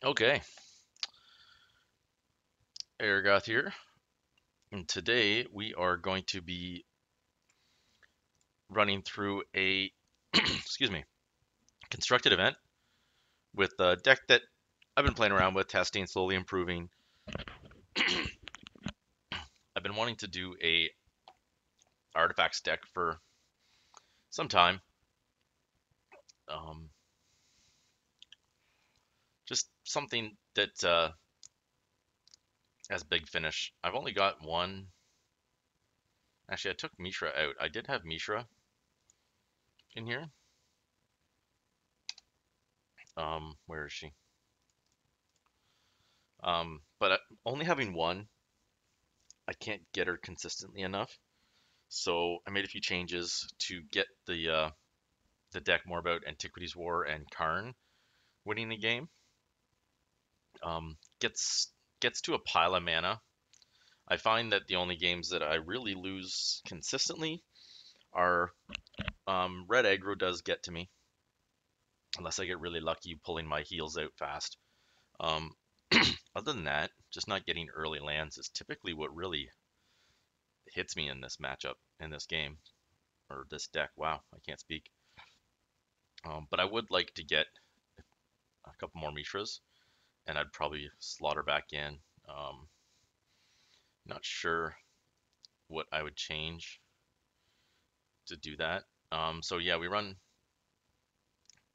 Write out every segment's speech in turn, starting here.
Okay, Aragoth here, and today we are going to be running through a excuse me constructed event with a deck that I've been playing around with, testing, slowly improving. I've been wanting to do a artifacts deck for some time, um, just something that has big finish. I've only got one. Actually, I took Mishra out. I did have Mishra in here. Where is she? But only having one, I can't get her consistently enough. So I made a few changes to get the deck more about Antiquities War and Karn winning the game. Gets to a pile of mana. I find that the only games that I really lose consistently are red aggro does get to me unless I get really lucky pulling my heals out fast. Um, Other than that, just not getting early lands is typically what really hits me in this matchup in this game or this deck. Wow, I can't speak. But I would like to get a couple more Mishras, and I'd probably slaughter back in. Um, Not sure what I would change to do that. So yeah, we run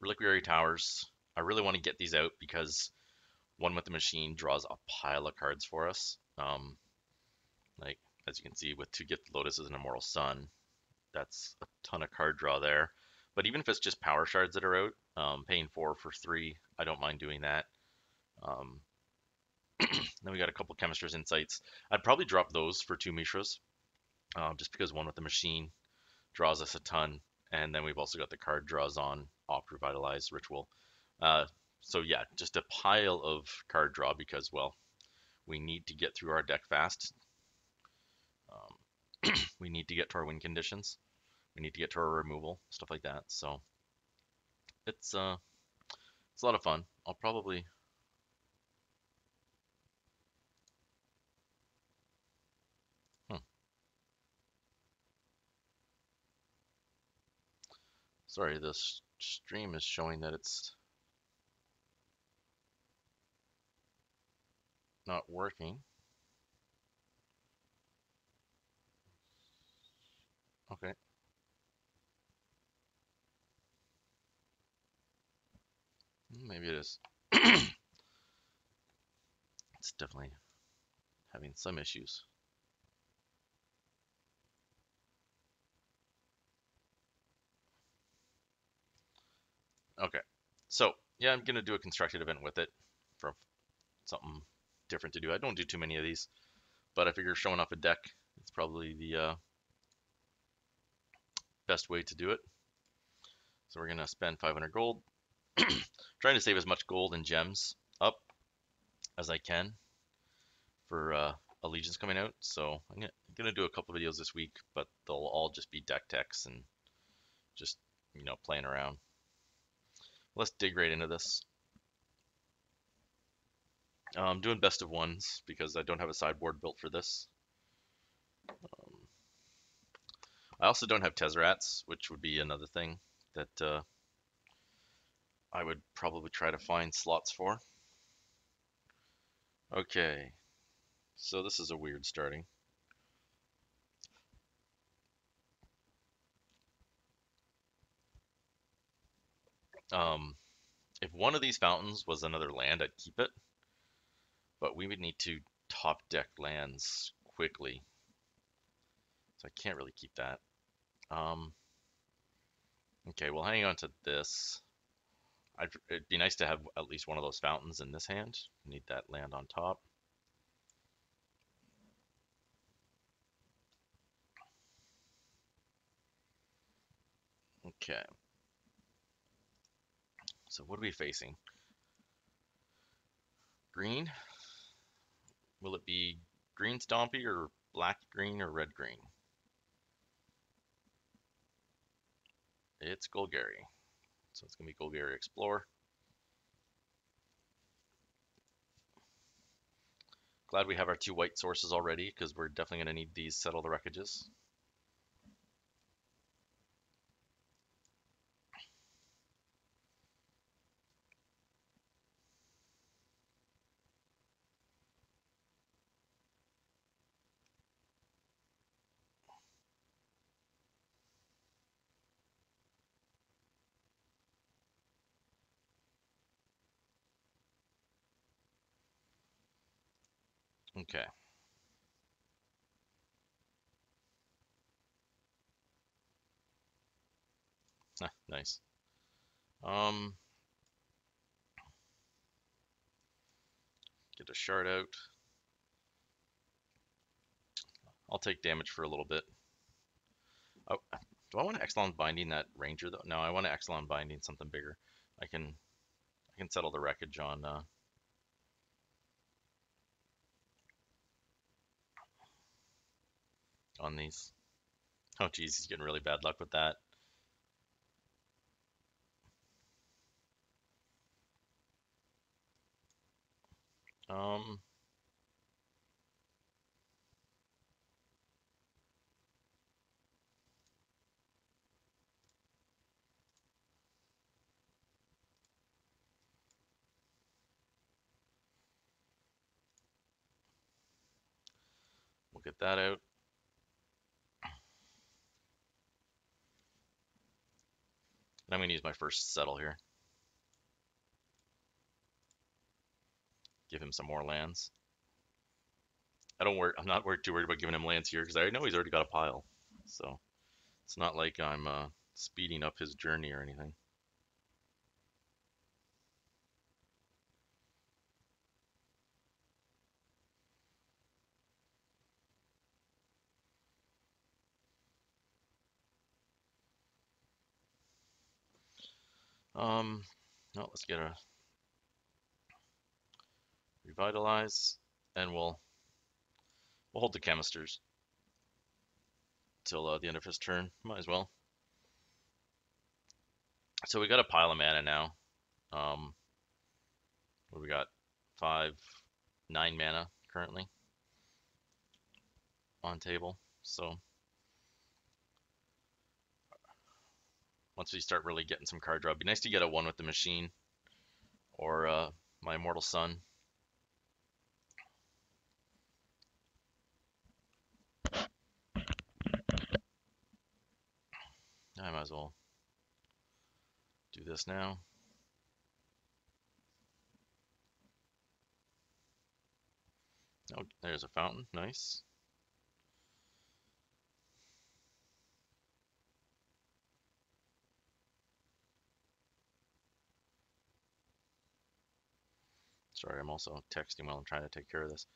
Reliquary Towers. I really want to get these out because one with the machine draws a pile of cards for us. Like as you can see with Two Gift Lotuses and Immortal Sun, that's a ton of card draw there. But even if it's just power shards that are out, paying 4 for 3, I don't mind doing that. Um, then we got a couple Chemister's Insights. I'd probably drop those for 2 Mishras, just because one with the machine draws us a ton, and then we've also got the card draws on Opt, Revitalize, Ritual. Uh, so yeah, just a pile of card draw because well, we need to get through our deck fast. We need to get to our win conditions. We need to get to our removal, stuff like that. So it's a lot of fun. I'll probably hmm, sorry, this stream is showing that it's not working. Okay, maybe it is. It's definitely having some issues. Okay, so yeah, I'm gonna do a constructed event with it for something different to do. I don't do too many of these, but I figure showing off a deck is probably the best way to do it. So we're gonna spend 500 gold, trying to save as much gold and gems up as I can for Allegiance coming out. So I'm gonna do a couple videos this week, but they'll all just be deck techs and just playing around. Let's dig right into this. I'm doing best of ones because I don't have a sideboard built for this. Um, I also don't have Tezzerats, which would be another thing that I would probably try to find slots for. Okay, so this is a weird starting. Um, if one of these fountains was another land, I'd keep it, but we would need to top deck lands quickly, so I can't really keep that. Um, okay, well, hang on to this. It'd be nice to have at least one of those fountains in this hand. Need that land on top. Okay, so what are we facing? Green? Will it be green Stompy or black green or red green? It's Golgari. So it's going to be Golgari Explore. Glad we have our 2 white sources already, because we're definitely going to need these settle the wreckages. Okay. Nice. Um, get a shard out. I'll take damage for a little bit. Oh, do I want to Exelon binding that ranger though? No, I want to Exelon binding something bigger. I can settle the wreckage on these. Oh geez, he's getting really bad luck with that. Um, we'll get that out. And I'm gonna use my first settle here. Give him some more lands. I'm not too worried about giving him lands here because I know he's already got a pile. So it's not like I'm speeding up his journey or anything. No, let's get a revitalize, and we'll hold the chemisters till the end of his turn. Might as well. So we got a pile of mana now. What do we got? 9 mana currently on table. So once we start really getting some card draw, it'd be nice to get a 1 with the machine or my immortal son. I might as well do this now. Oh, there's a fountain. Nice. Sorry, I'm also texting while I'm trying to take care of this.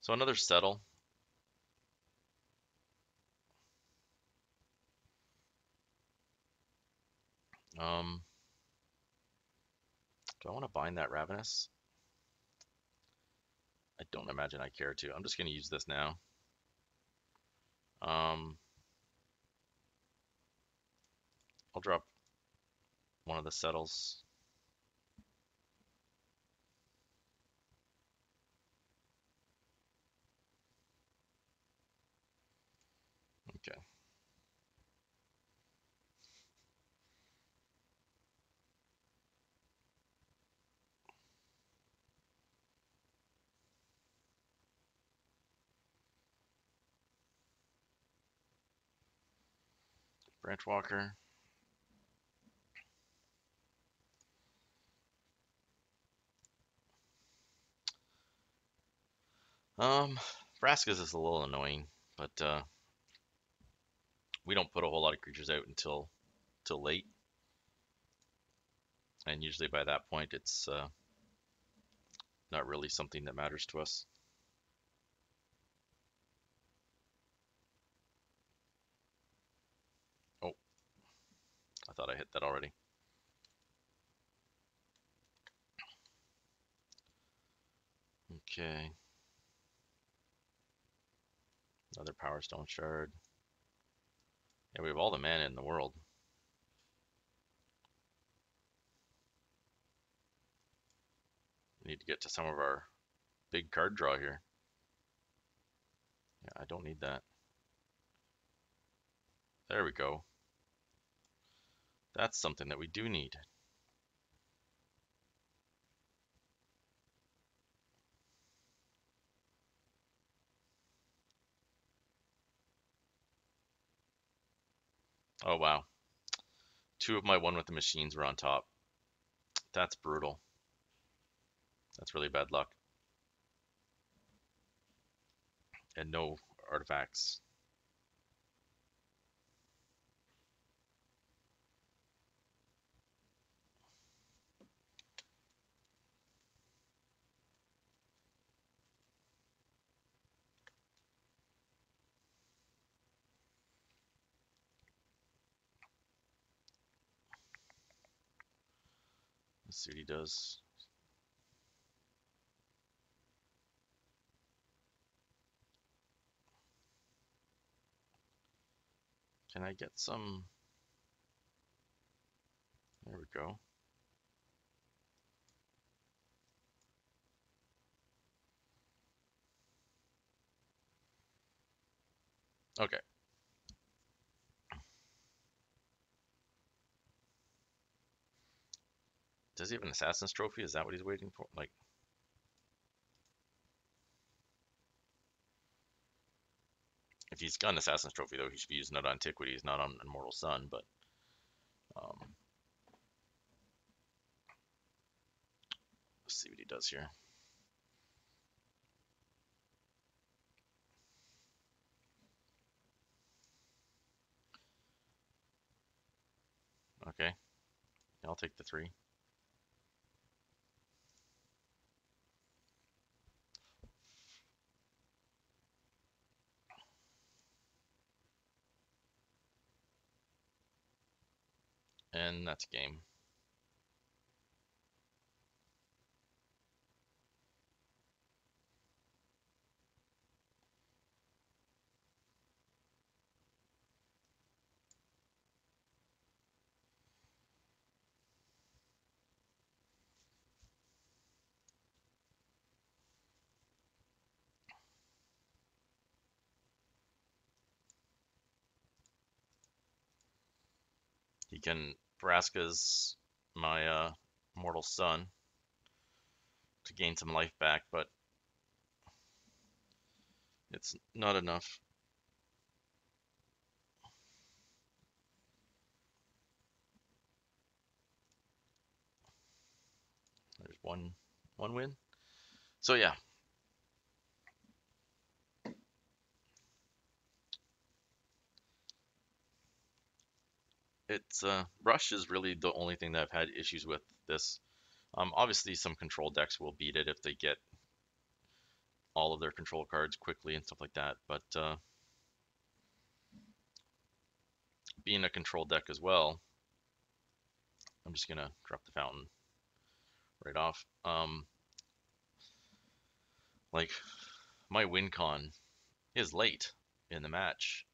So another settle. Um, do I want to bind that Ravenous? I don't imagine I care to. I'm just going to use this now. I'll drop one of the settles. Okay. Branch Walker. Vraskus is a little annoying, but we don't put a whole lot of creatures out until late, and usually by that point it's not really something that matters to us. Oh, I thought I hit that already. Okay. Another Power Stone Shard. Yeah, we have all the mana in the world. need to get to some of our big card draw here. Yeah, I don't need that. There we go. That's something that we do need. Oh wow. Two of my one with the machines were on top. That's brutal. That's really bad luck. And no artifacts. Let's see what he does. Can I get some? There we go. Okay. Does he have an Assassin's Trophy? Is that what he's waiting for? Like, if he's got an Assassin's Trophy, though, he should be using it on Antiquities, not on Immortal Sun, but um, let's see what he does here. Okay. I'll take the 3. And that's game. He can Vraska's my Immortal Sun to gain some life back, but it's not enough. There's one win. So yeah. It's Rush is really the only thing that I've had issues with this. Obviously some control decks will beat it if they get all of their control cards quickly and stuff like that, but being a control deck as well, I'm just gonna drop the fountain right off. Like my win con is late in the match,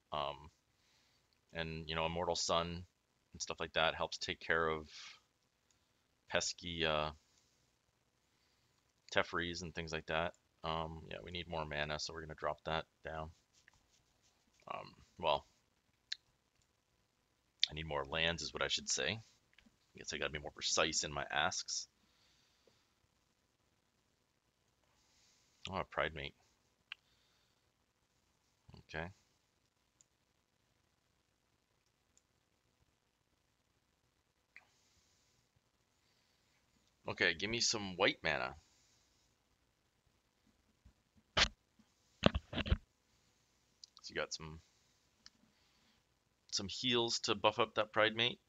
and you know Immortal Sun and stuff like that helps take care of pesky Tefrees and things like that. Yeah, we need more mana, so we're gonna drop that down. Well, I need more lands, is what I should say. I guess I gotta be more precise in my asks. Oh, a Pride Mate. Okay. Okay, give me some white mana. So you got some heals to buff up that Pride Mate.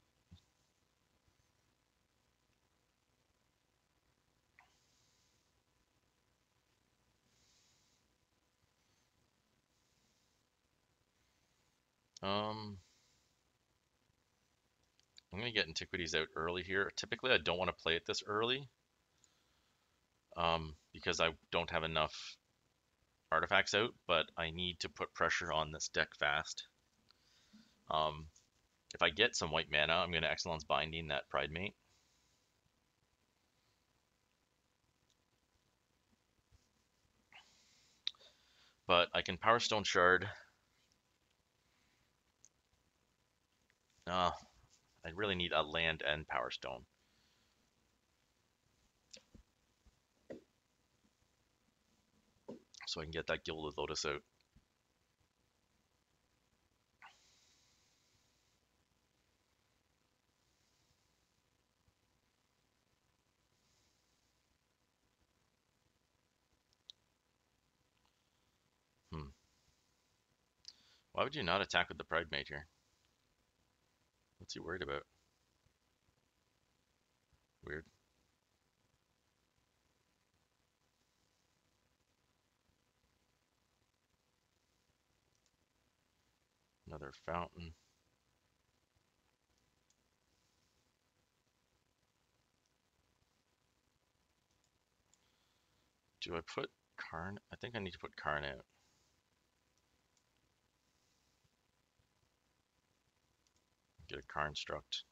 I'm gonna get Antiquities out early here. Typically, I don't want to play it this early, because I don't have enough artifacts out, but I need to put pressure on this deck fast. If I get some white mana, I'm gonna Excellence Binding that Pride Mate. But I can Power Stone Shard. Uh, I really need a land and Power Stone. So I can get that Gilded Lotus out. Hmm. Why would you not attack with the Pride Mage here? What's he worried about? Weird. Another fountain. Do I put Karn? I think I need to put Karn out. Get a Karn struct.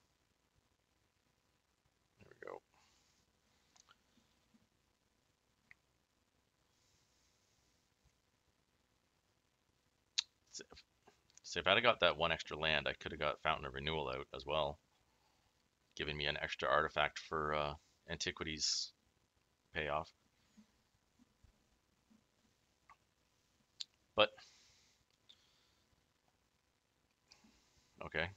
There we go. So if I'd have got that one extra land, I could have got Fountain of Renewal out as well, giving me an extra artifact for Antiquities payoff. But, okay.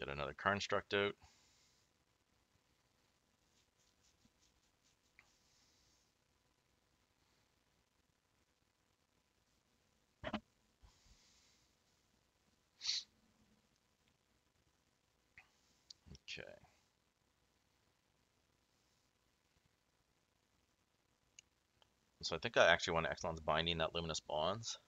Get another Karn struct out. Okay. So I think I actually want Exelon's Binding, that Luminous Bonds.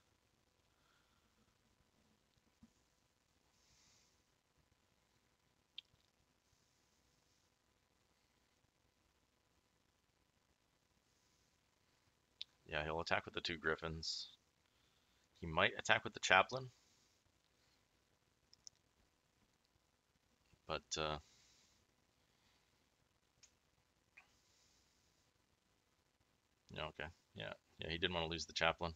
Yeah, he'll attack with the 2 Griffins. He might attack with the Chaplain. But, yeah, okay. Yeah, he didn't want to lose the Chaplain.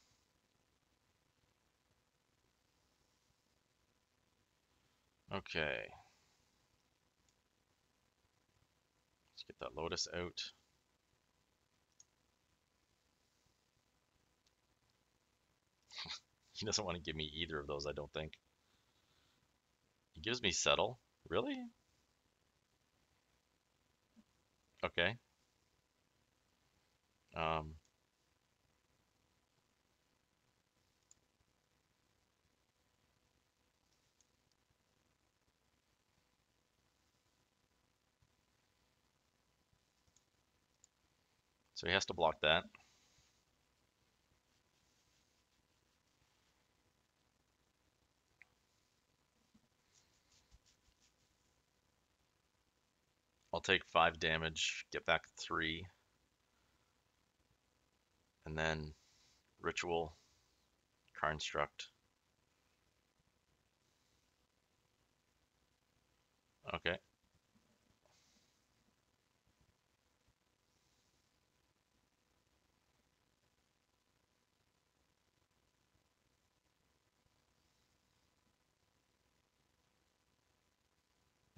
Okay. Let's get that Lotus out. He doesn't want to give me either of those, I don't think. He gives me Settle? Really? Okay. Um, so he has to block that. I'll take 5 damage, get back 3, and then Ritual, Construct. Okay.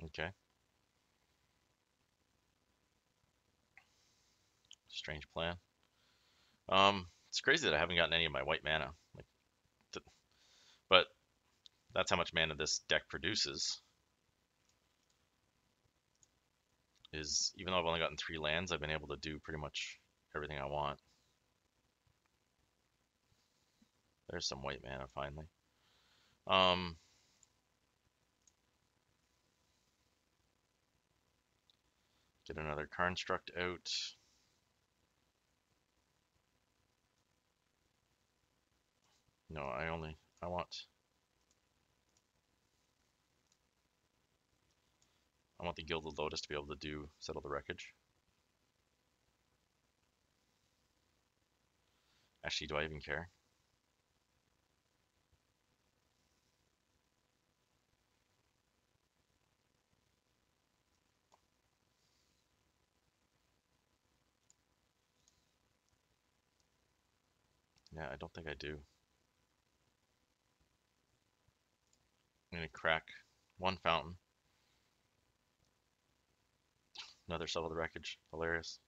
Okay. Strange plan. It's crazy that I haven't gotten any of my white mana. Like, but that's how much mana this deck produces. Is even though I've only gotten 3 lands, I've been able to do pretty much everything I want. There's some white mana finally. Um, Get another construct out. No, I want the Gilded Lotus to be able to do Settle the Wreckage. Actually, do I even care? Yeah, I don't think I do. I'm gonna crack one fountain. Another Settle the Wreckage. Hilarious.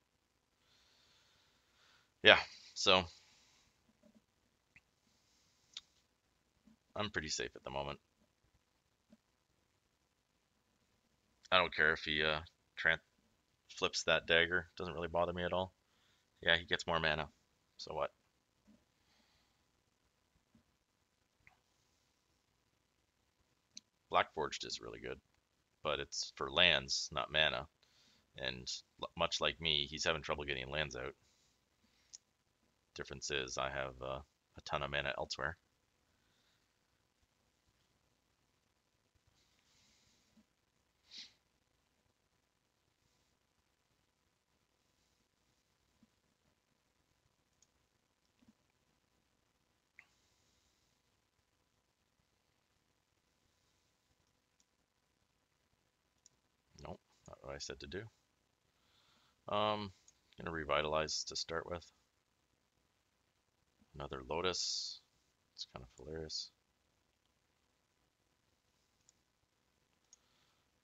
Yeah, so I'm pretty safe at the moment. I don't care if he flips that dagger. Doesn't really bother me at all. Yeah, he gets more mana. So what? Blackforged is really good, but it's for lands, not mana. And much like me, he's having trouble getting lands out. Difference is I have a ton of mana elsewhere. Nope, not what I said to do. Gonna revitalize to start with. Another Lotus. It's kind of hilarious.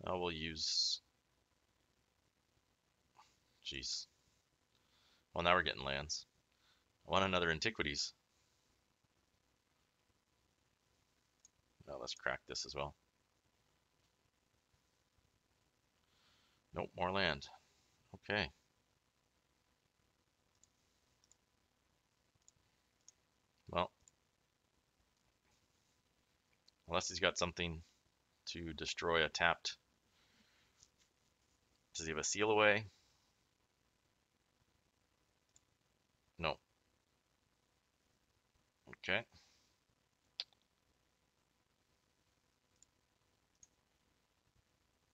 Now we'll use. Jeez. Well, now we're getting lands. I want another Antiquities. Now let's crack this as well. Nope, more land. Okay. Well, unless he's got something to destroy a tapped. Does he have a seal away? No. Okay. I'm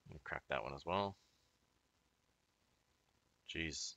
gonna crack that one as well. Jeez.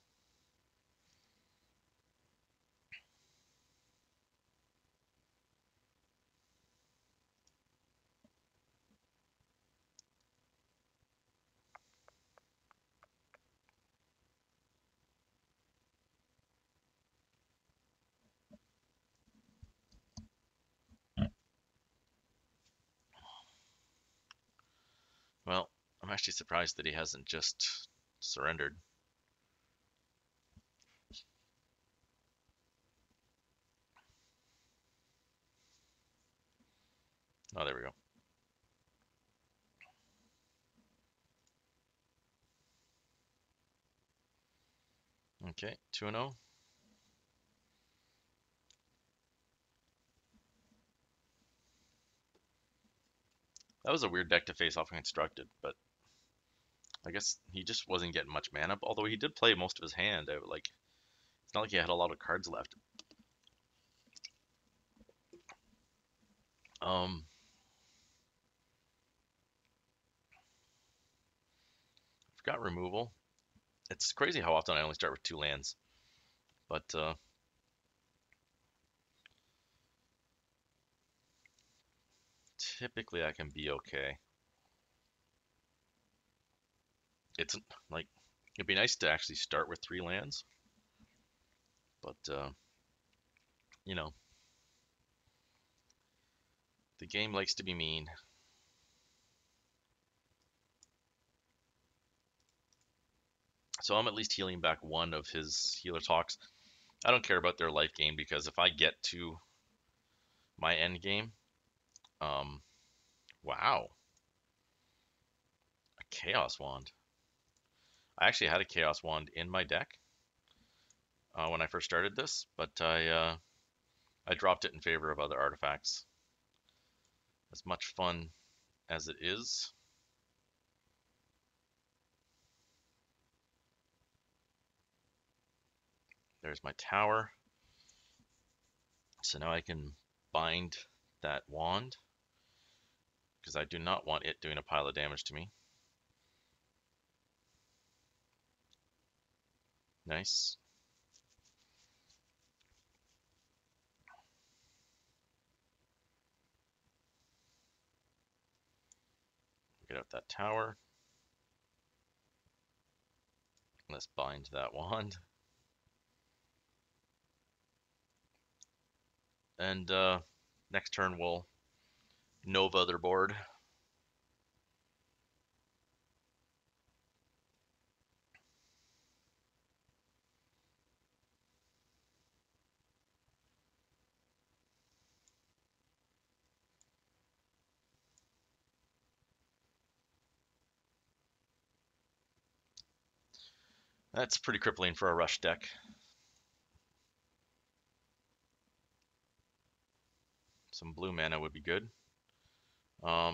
Well, I'm actually surprised that he hasn't just surrendered. Oh, there we go. Okay, 2-0. That was a weird deck to face off Constructed, but I guess he just wasn't getting much mana, although he did play most of his hand out. Like, it's not like he had a lot of cards left. I've got removal. It's crazy how often I only start with 2 lands, but typically I can be okay. It's like, it'd be nice to actually start with 3 lands, but you know, the game likes to be mean. So I'm at least healing back one of his healer talks. I don't care about their life gain because if I get to my end game, um, wow, a Chaos Wand. I actually had a Chaos Wand in my deck when I first started this, but I dropped it in favor of other artifacts. As much fun as it is, There's my tower. So now I can bind that wand because I do not want it doing a pile of damage to me. Nice. Get out that tower. Let's bind that wand. And next turn we'll Nova their board. That's pretty crippling for a rush deck. Some blue mana would be good. I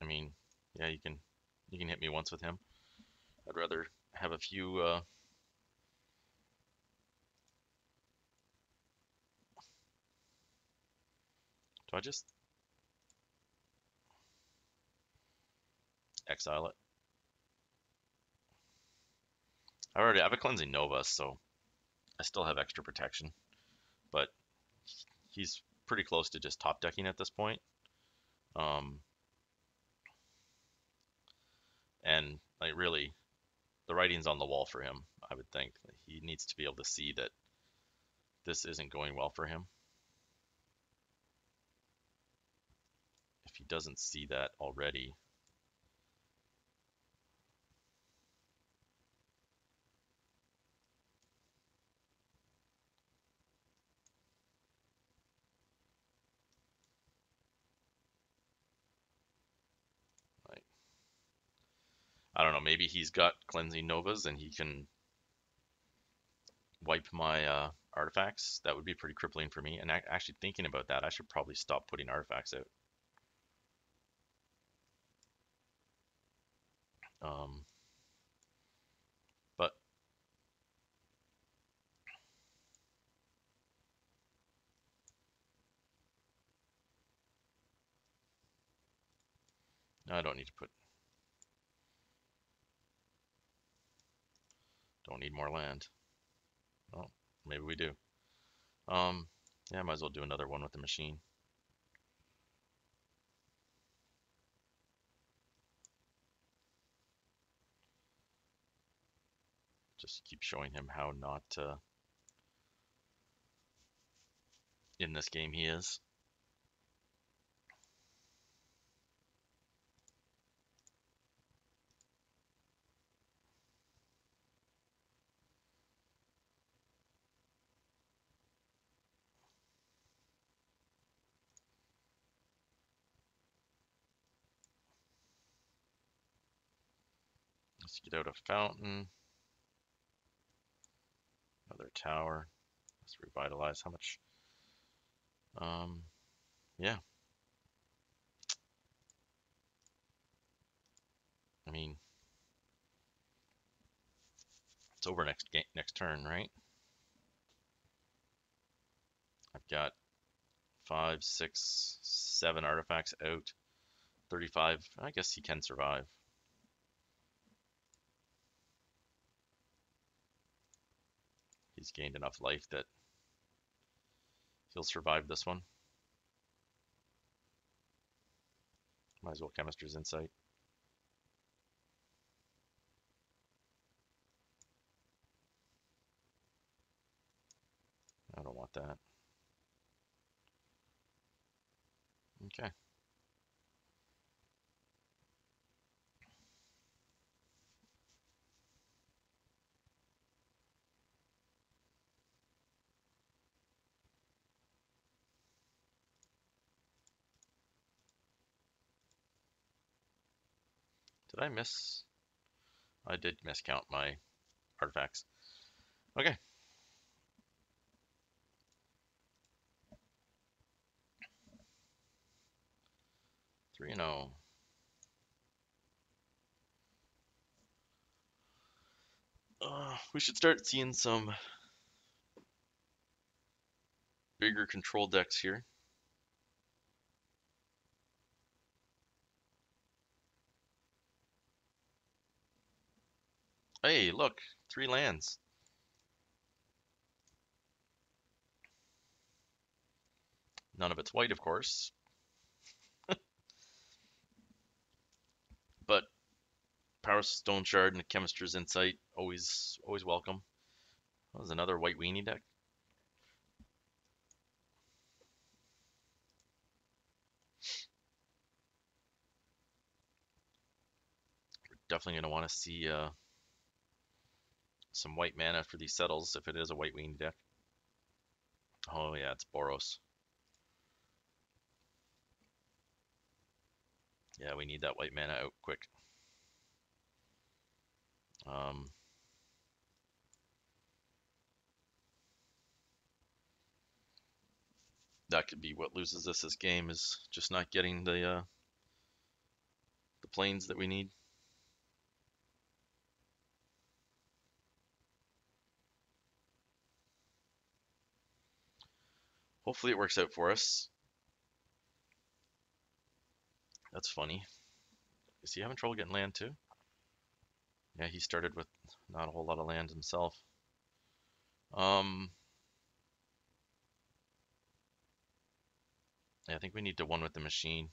mean, yeah, you can hit me once with him. I'd rather have a few. Do I just exile it? I already have a cleansing Nova, so I still have extra protection. But he's pretty close to just top decking at this point. And like really, the writing's on the wall for him. I would think he needs to be able to see that this isn't going well for him. If he doesn't see that already, like I don't know, maybe he's got cleansing Novas and he can wipe my artifacts. That would be pretty crippling for me. And actually thinking about that, I should probably stop putting artifacts out. But I don't need to put, don't need more land. Oh, maybe we do. Yeah, I might as well do another one with the machine. Just keep showing him how not in this game he is. Let's get out a fountain. Another tower. Let's revitalize. How much? Yeah. I mean, it's over next turn, right? I've got 5, 6, 7 artifacts out. 35. I guess he can survive. He's gained enough life that he'll survive this one. Might as well Chemistry's Insight. I don't want that. Okay. Did I miss? I did miscount my artifacts. Okay. 3-0. We should start seeing some bigger control decks here. Hey, look, 3 lands. None of it's white, of course, but Power Stone Shard and Chemist's Insight always welcome. That was another white weenie deck. Definitely gonna want to see some white mana for these settles if it is a white weenie deck. Oh yeah, it's Boros. Yeah, we need that white mana out quick. Um, that could be what loses us this game, is just not getting the planes that we need. Hopefully it works out for us. That's funny. Is he having trouble getting land too? Yeah, he started with not a whole lot of land himself. Um, yeah, I think we need to one with the machine.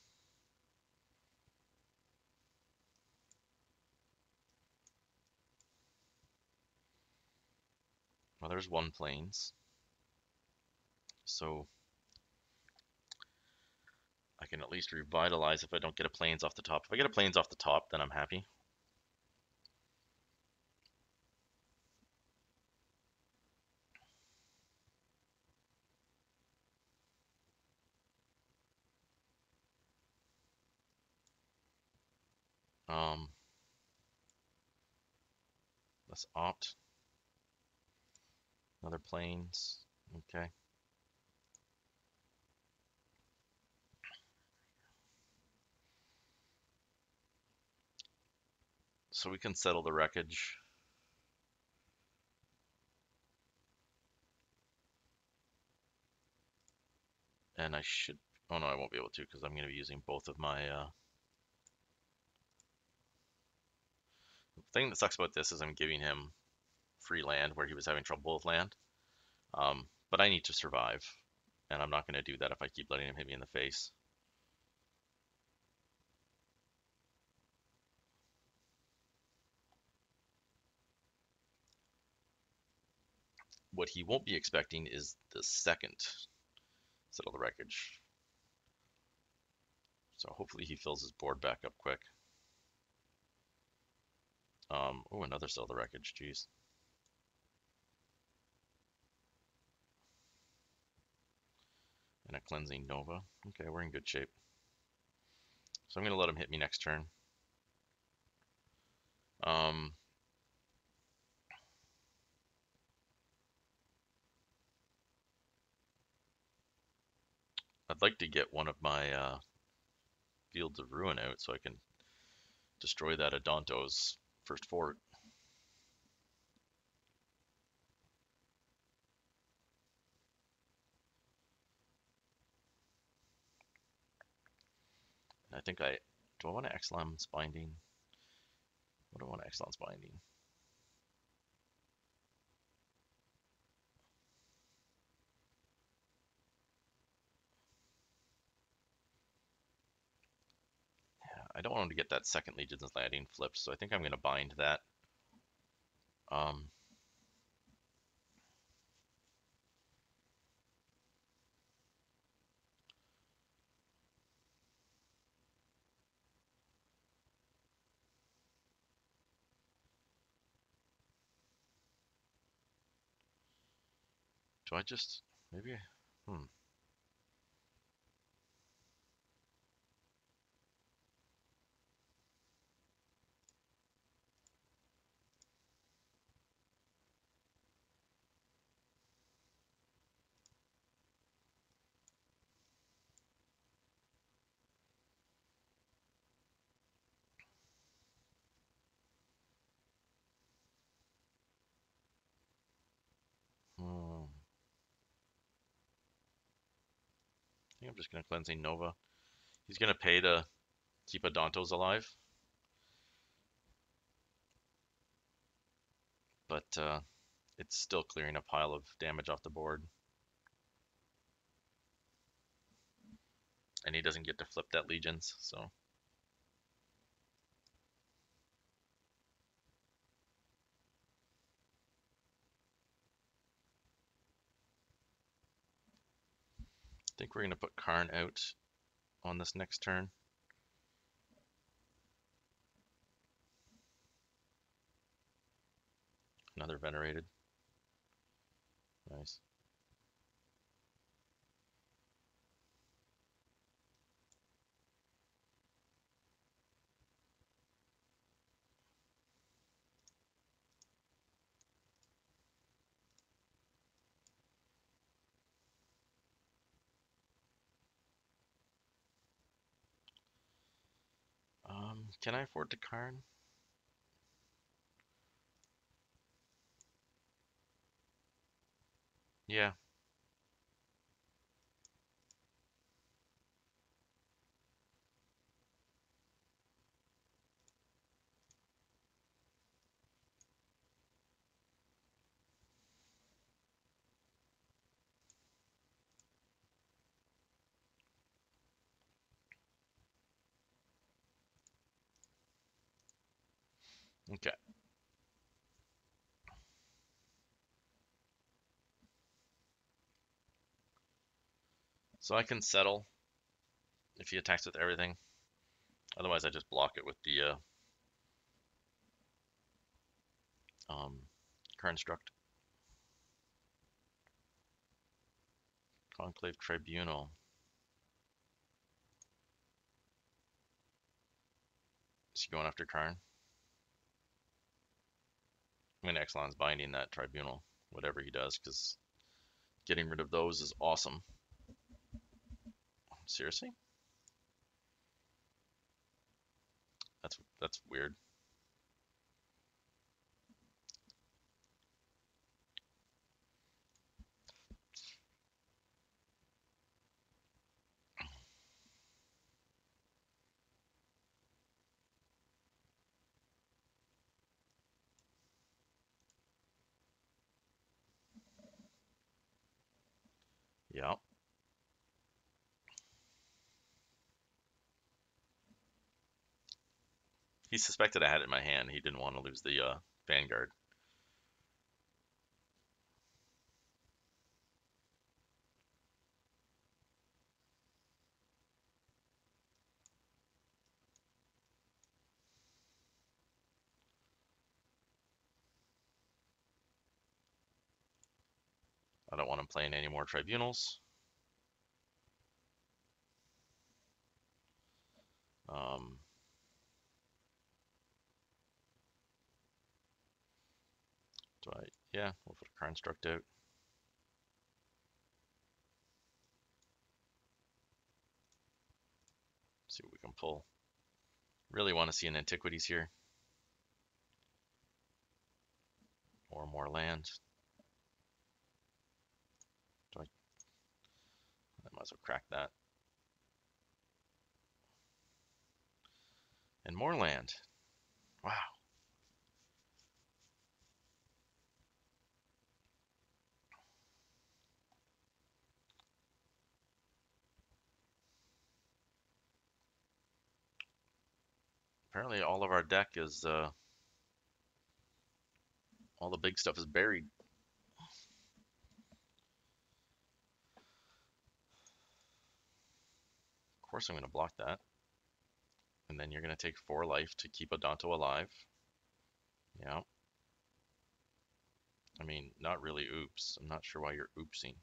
Well, there's one planes. So I can at least revitalize if I don't get a planes off the top. If I get a planes off the top, then I'm happy. Um, let's opt. Another planes. Okay. So we can settle the wreckage. And I should, oh no, I won't be able to because I'm going to be using both of my, the thing that sucks about this is I'm giving him free land where he was having trouble with land. But I need to survive, and I'm not going to do that if I keep letting him hit me in the face. What he won't be expecting is the second settle the wreckage. So hopefully he fills his board back up quick. Oh, another settle the wreckage, jeez. And a cleansing Nova. Okay, we're in good shape. So I'm going to let him hit me next turn. Um, I'd like to get one of my Fields of Ruin out so I can destroy that Adonto's first fort. And I think do I want to Exlam's Binding? What do I want to Exlam's Binding? I don't want him to get that second Legion's Landing flipped, so I think I'm going to bind that. Um, do I just, maybe, hmm. think I'm just gonna Cleansing Nova. He's gonna pay to keep Odontos alive, but it's still clearing a pile of damage off the board. And he doesn't get to flip that Legions, so. I think we're gonna put Karn out on this next turn. Another Venerated. Nice. Can I afford to Karn? Yeah. Okay. So I can settle if he attacks with everything. Otherwise, I just block it with the Construct. Conclave Tribunal. Is he going after Karn? I mean, Exelon's binding that Tribunal, whatever he does, because getting rid of those is awesome. Seriously? That's weird. Yeah. He suspected I had it in my hand. He didn't want to lose the Vanguard. I don't want him playing any more Tribunals. Yeah, we'll put a Construct out. See what we can pull. Really want to see an Antiquities here. Or more land. I might as well crack that. And more land. Wow. Apparently all of our deck is, all the big stuff is buried. Of course I'm going to block that. And then you're going to take 4 life to keep Odonto alive. Yeah. I mean, not really oops. I'm not sure why you're oopsing.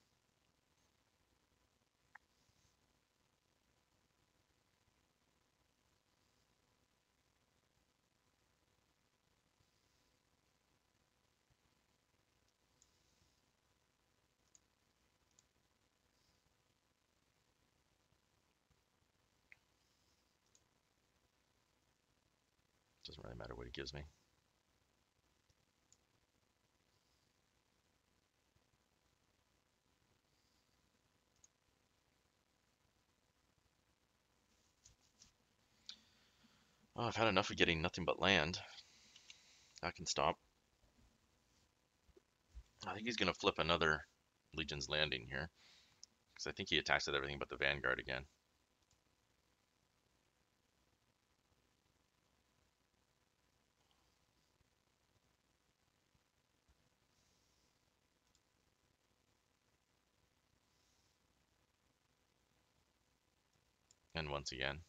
Doesn't really matter what he gives me. Oh, I've had enough of getting nothing but land. That can stop. I think he's going to flip another Legion's Landing here. Because I think he attacks with everything but the Vanguard again. And once again,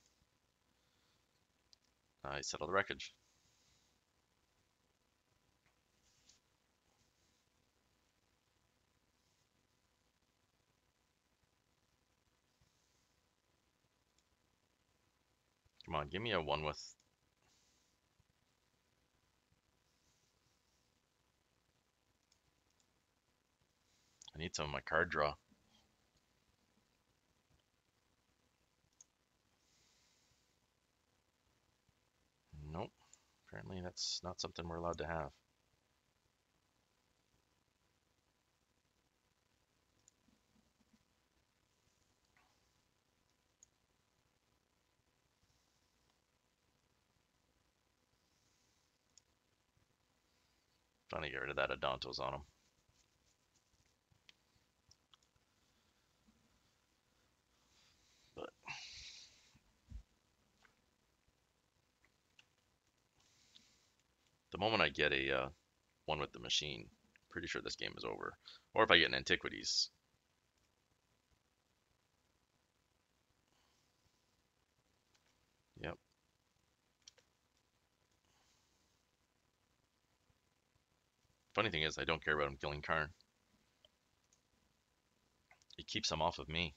I settle the wreckage. Come on, give me a one with... I need some of my card draw. Nope. Apparently that's not something we're allowed to have. Trying to get rid of that Adontos on him. But the moment I get a one with the machine, pretty sure this game is over. Or if I get an Antiquities. Yep. Funny thing is, I don't care about him killing Karn. It keeps him off of me.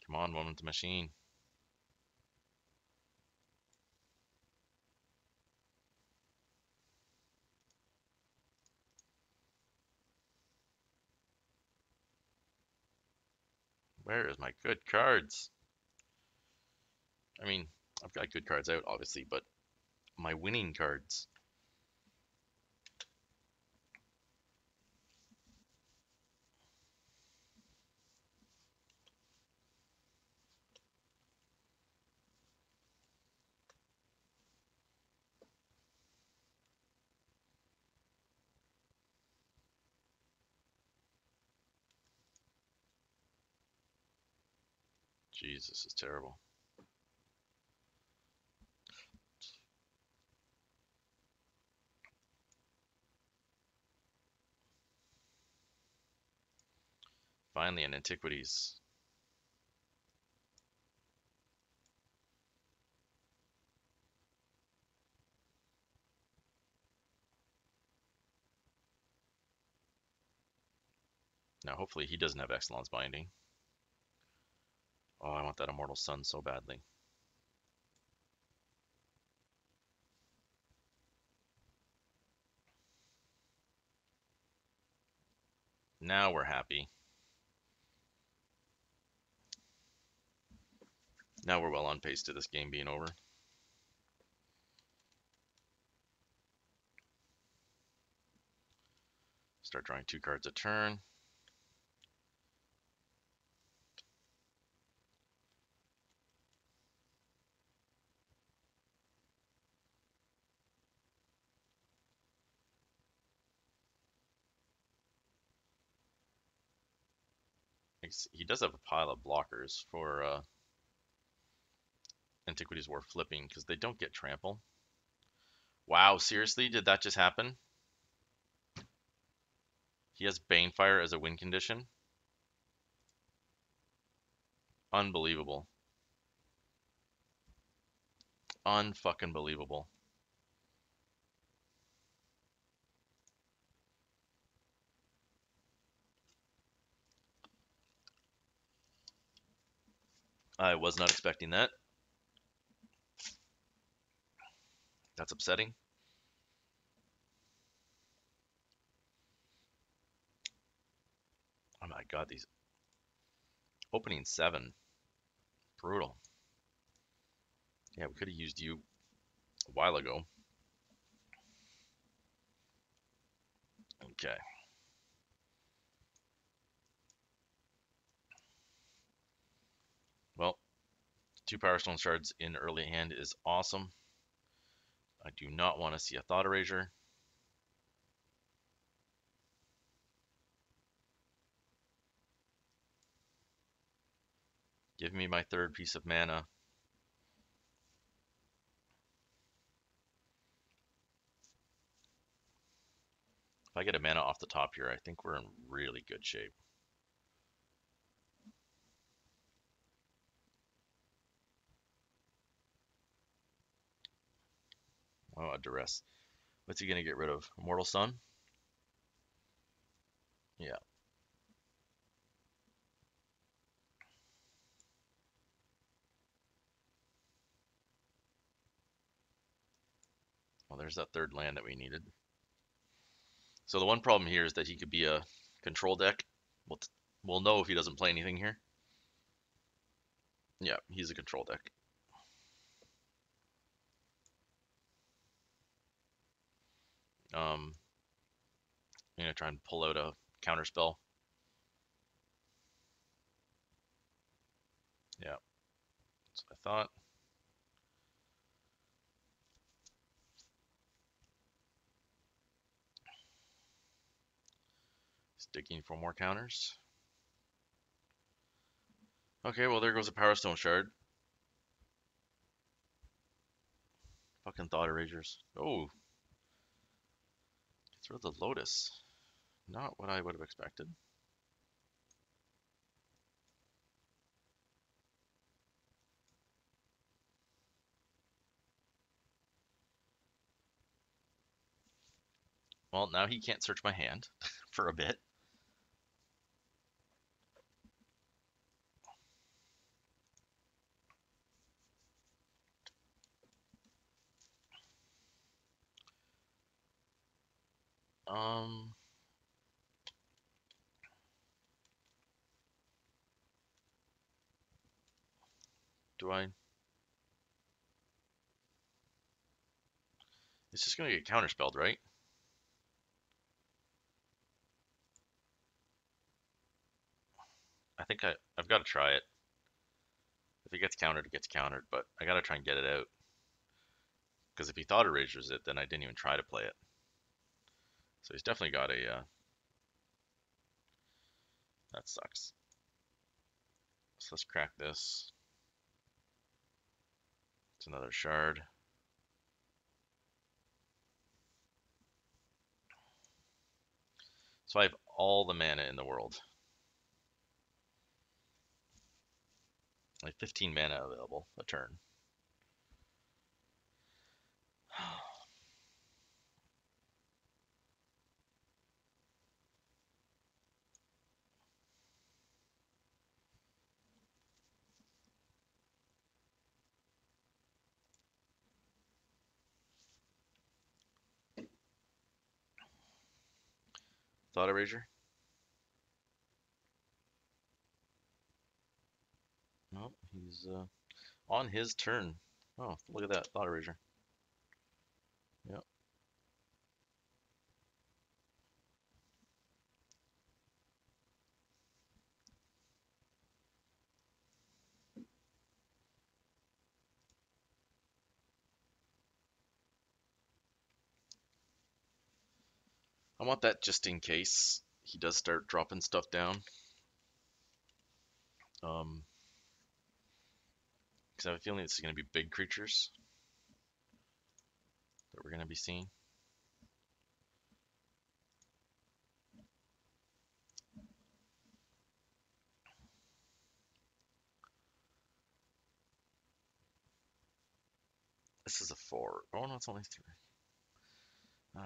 Come on, one with the machine. Where is my good cards? I mean, I've got good cards out, obviously, but my winning cards. Jeez, this is terrible. Finally, an Antiquities. Now, hopefully he doesn't have Excellence Binding. Oh, I want that Immortal Sun so badly. Now we're happy. Now we're well on pace to this game being over. Start drawing 2 cards a turn. He does have a pile of blockers for Antiquities War flipping because they don't get trample. Wow, seriously? Did that just happen? He has Banefire as a win condition? Unbelievable. Unfucking believable. I was not expecting that. That's upsetting. Oh my god, these opening 7. Brutal. Yeah, we could have used you a while ago. Okay. 2 Power Stone Shards in early hand is awesome. I do not want to see a Thought Erasure. Give me my 3rd piece of mana. If I get a mana off the top here, I think we're in really good shape. Oh, a Duress. What's he going to get rid of? Immortal Sun? Yeah. Well, there's that 3rd land that we needed. So the one problem here is that he could be a control deck. We'll know if he doesn't play anything here. Yeah, he's a control deck. I'm going to try and pull out a counter spell. Yeah, that's what I thought. Sticking for more counters. Okay, well there goes a Power Stone Shard. Fucking Thought Erasers. Oh, throw the Lotus. Not what I would have expected. Well, now he can't search my hand for a bit. Um, do I? It's just gonna get counterspelled, right? I think I've got to try it. If it gets countered, it gets countered, but I gotta try and get it out. Because if he Thought Erasers it, then I didn't even try to play it. So he's definitely got a. That sucks. So let's crack this. It's another shard. So I have all the mana in the world. Like 15 mana available a turn. Thought Eraser? No, he's on his turn. Oh, look at that. Thought Eraser. Yep. I want that just in case he does start dropping stuff down. Because I have a feeling this is going to be big creatures that we're going to be seeing. This is a 4. Oh no, it's only 3.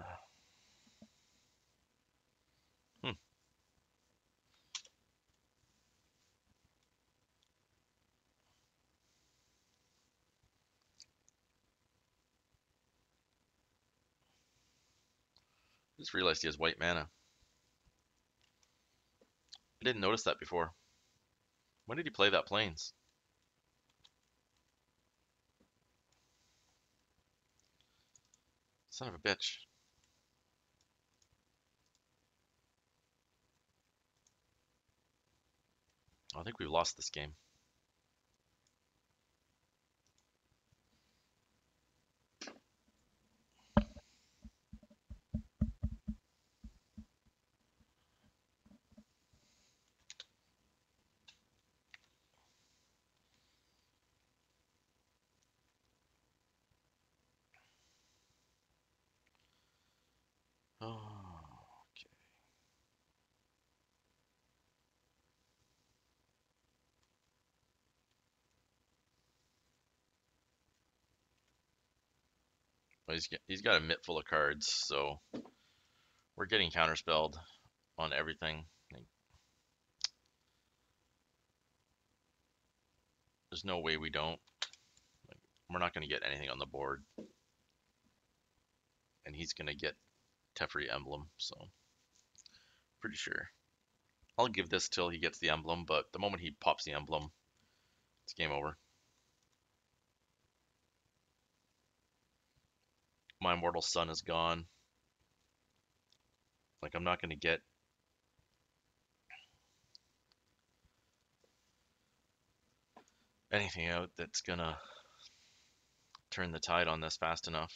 Hmm. Just realized he has white mana. I didn't notice that before. When did he play that Plains? Son of a bitch. I think we lost this game. Well, he's got a mitt full of cards, so we're getting counterspelled on everything. Like, there's no way we don't. Like, we're not going to get anything on the board, and he's going to get Teferi Emblem, so pretty sure. I'll give this till he gets the emblem, but the moment he pops the emblem, it's game over. My Immortal Sun is gone. Like, I'm not going to get anything out that's going to turn the tide on this fast enough.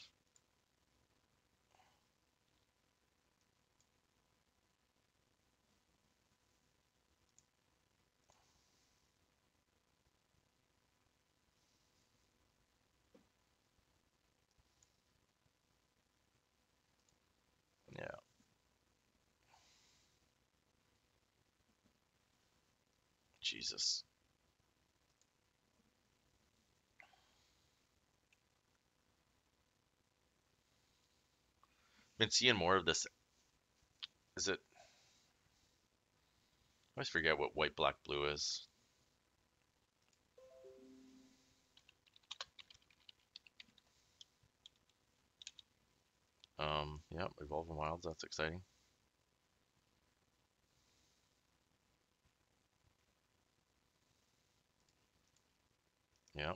Yeah. Jesus. Been seeing more of this. Is it? I always forget what white, black, blue is. Yeah, Evolving Wilds, that's exciting. Yeah.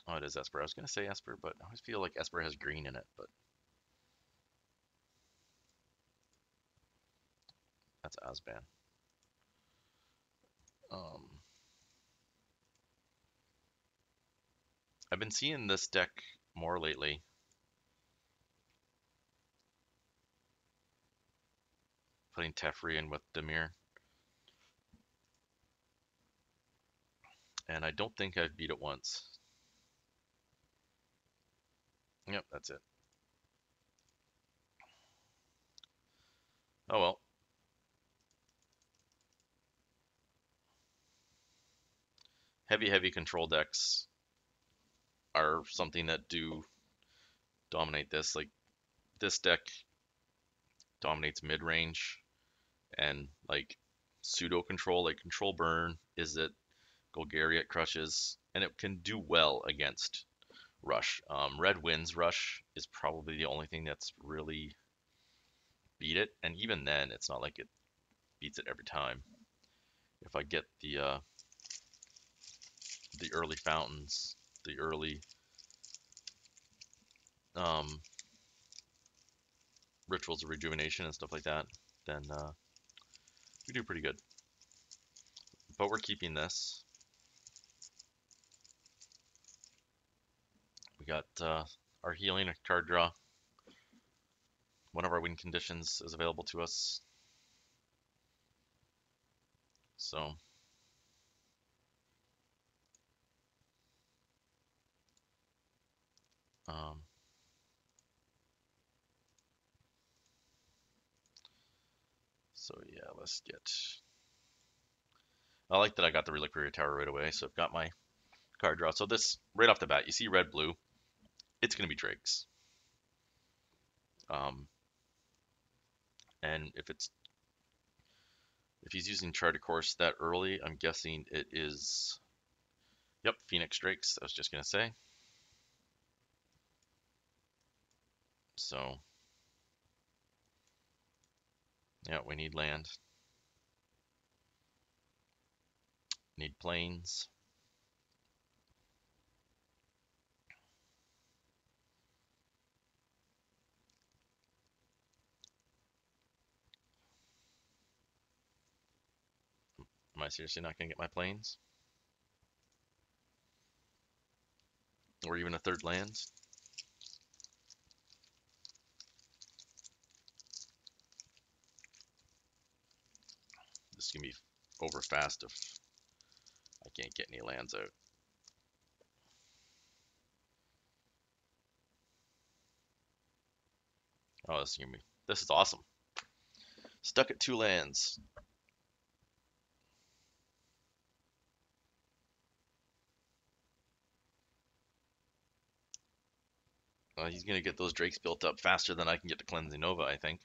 Oh, it is Esper. I was gonna say Esper, but I always feel like Esper has green in it, but that's Asban. Um, I've been seeing this deck more lately. Putting Teferi in with Dimir. And I don't think I've beat it once. Yep, that's it. Oh well. Heavy control decks are something that do dominate this. Like, this deck dominates mid-range and like pseudo control, like control burn, is it Golgariot crushes, and it can do well against Rush. Red Wind's Rush is probably the only thing that's really beat it, and even then, it's not like it beats it every time. If I get the early fountains, the early um, rituals of rejuvenation and stuff like that, then we do pretty good. But we're keeping this. We got our healing, a card draw. One of our win conditions is available to us. So um, yeah, let's get. I like that I got the Reliquary Tower right away, so I've got my card draw. So this, right off the bat, you see red, blue, it's going to be Drake's. Um, and if he's using Charted Course that early, I'm guessing it is, yep, Phoenix Drakes, I was just going to say. So, yeah, we need land. Need plains. Am I seriously not going to get my plains? Or even a third land? This is going to be over fast if I can't get any lands out. Oh, this is awesome. Stuck at 2 lands. He's gonna get those Drakes built up faster than I can get to Cleansing Nova, I think.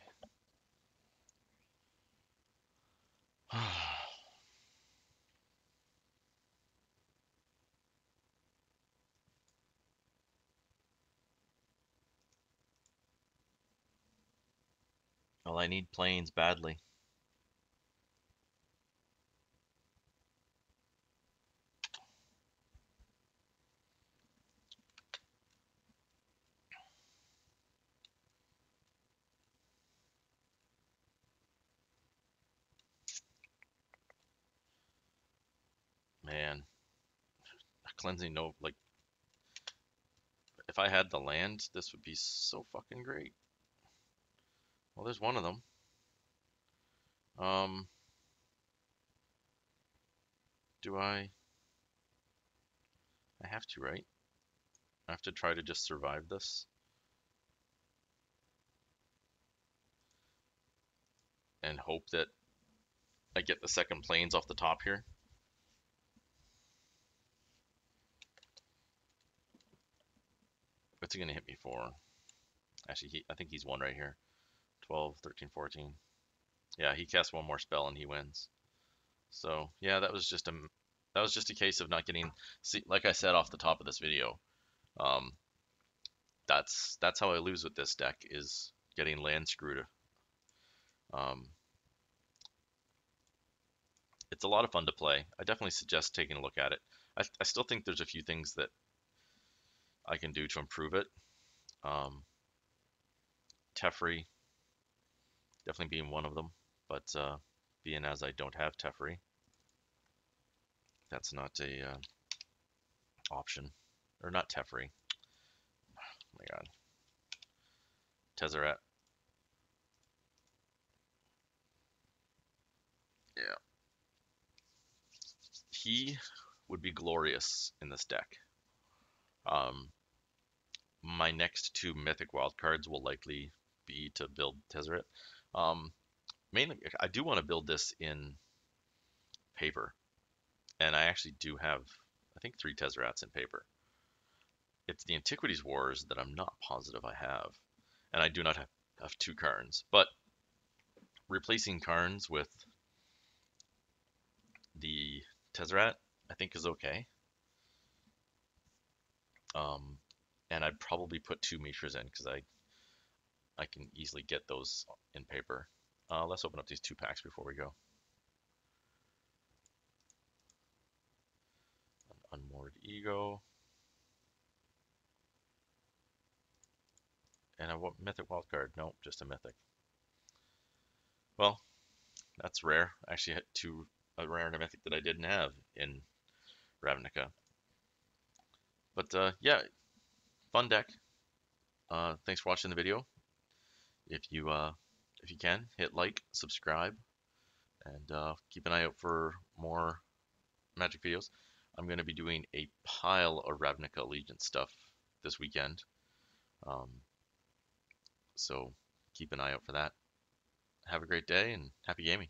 Well, I need planes badly. Man, Cleansing Nova, like, if I had the land, this would be so fucking great. Well, there's one of them. Um, do I? I have to, right? I have to try to just survive this and hope that I get the second planes off the top here. What's he gonna hit me for? Actually, I think he's one right here. 12, 13, 14. Yeah, he casts one more spell and he wins. So yeah, that was just a case of not getting. See, like I said off the top of this video, um, that's how I lose with this deck is getting land screwed. Um, it's a lot of fun to play. I definitely suggest taking a look at it. I still think there's a few things that I can do to improve it. Um, Teferi definitely being one of them, but being as I don't have Teferi, that's not a option. Or not Teferi. Oh my god. Tezzeret. Yeah. He would be glorious in this deck. Um, my next two mythic wildcards will likely be to build Tezzeret. Um, mainly, I do want to build this in paper, and I actually do have, I think, 3 Tezzerets in paper. It's the Antiquities Wars that I'm not positive I have, and I do not have 2 Karns. But replacing Karns with the Tezzeret, I think, is okay. Um, and I'd probably put 2 Mishras in because I can easily get those in paper. Let's open up these 2 packs before we go. An Unmoored Ego. And a mythic wildcard. Nope, just a mythic. Well, that's rare. I actually had a rare and a mythic that I didn't have in Ravnica. But yeah, fun deck. Thanks for watching the video. If you can, hit like, subscribe, and keep an eye out for more Magic videos. I'm going to be doing a pile of Ravnica Allegiance stuff this weekend. Um, so keep an eye out for that. Have a great day and happy gaming.